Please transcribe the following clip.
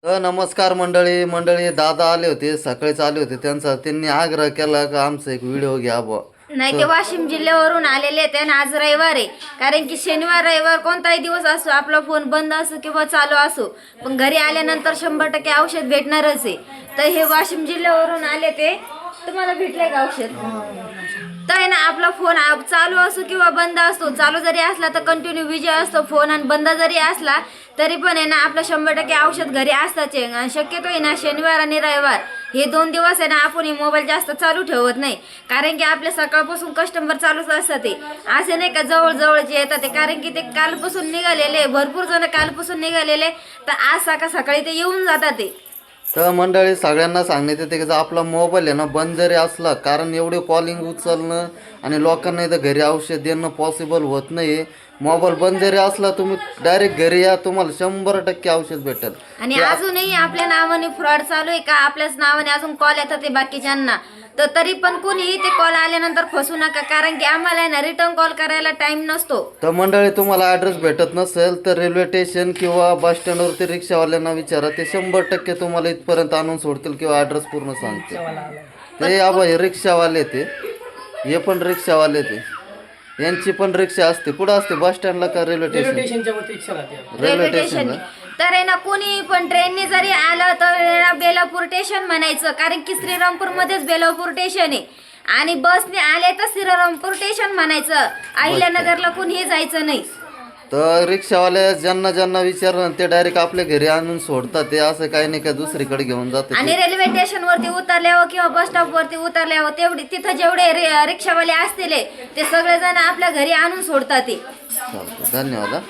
नमस्कार मंडळी मंडळी दादा आले होते सकाळीच आले होते त्यांनी आग्रह केला का आमचा एक व्हिडिओ घ्या बुवा. नाही ते वाशिम जिल्ह्यावरून आलेले आहेत आणि आज रविवार आहे. कारण की शनिवार रविवार कोणताही दिवस असो आपला फोन बंद असो किंवा चालू असो पण घरी आल्यानंतर 100% औषध भेटणारच आहे. तर हे वाशिम जिल्ह्यावरून आले ते तुम्हाला भेटलंय का औषध? तर आहे ना आपला फोन चालू असो किंवा बंद असतो, चालू जरी असला तर कंटिन्यू विजय असतो फोन आणि बंद जरी असला तरी पण आहे ना आपलं 100% औषध घरी असताच आहे. आणि शक्यतो आहे ना शनिवार आणि रविवार हे 2 दिवस आहे ना आपण मोबाईल जास्त चालू ठेवत नाही. कारण की आपले सकाळपासून कस्टमर चालूच असतात ते असे नाही का जवळजवळचे येतात ते. कारण की ते कालपासून निघालेले भरपूर जण कालपासून निघालेले तर आज सकाळी ते येऊन जातात ते. तर मंडळी सगळ्यांना सांगण्यात येते की जर आपला मोबाईल आहे ना बंद जरी असला, कारण एवढे कॉलिंग उचलणं आणि लोकांना इथं घरी औषध देणं पॉसिबल होत नाही. मोबाईल बंद जरी असला तुम्ही डायरेक्ट घरी या, तुम्हाला 100% औषध भेटेल. आणि अजूनही आपल्या नावाने फ्रॉड चालू आहे का आपल्याच नावाने अजून कॉल येतात ते बाकीच्यांना. तर तरी पण कोणीही ते कॉल आल्यानंतर फसू नका. कारण की आम्हाला ना रिटर्न कॉल करायला टाइम नसतो. तर मंडळी तुम्हाला ॲड्रेस भेटत नसेल तर रेल्वे स्टेशन किंवा बस स्टँडवरती रिक्षावाल्यांना विचारा, ते 100% तुम्हाला इथपर्यंत आणून सोडतील किंवा ॲड्रेस पूर्ण सांगतील. ते आबा हे रिक्षावाले ते हे पण रिक्षावाले ते यांची पण रिक्षा असते. कुठं असते? बस स्टँडला का रेल्वे स्टेशन? रेल्वे स्टेशनला. तर आहे ना कोणी पण ट्रेनने जरी आलं तर बेलापूर स्टेशन म्हणायचं. कारण की श्रीरामपूर मध्येच बेलापूर स्टेशन आहे. आणि बसने आले तर श्रीरामपूर स्टेशन म्हणायचं. अहिल्यानगरला कोणीही जायचं नाही. तर रिक्षावाले ज्यांना ज्यांना विचारलं ते डायरेक्ट आपल्या घरी आणून सोडतात. ते असं काही नाही का दुसरीकडे घेऊन जाते. आणि रेल्वे स्टेशन वरती उतरल्यावर किंवा बस स्टॉप वरती उतरल्यावर तेवढी तिथं जेवढे रिक्षावाले असतील ते सगळेजण आपल्या घरी आणून सोडतात ते. चालतं, धन्यवाद.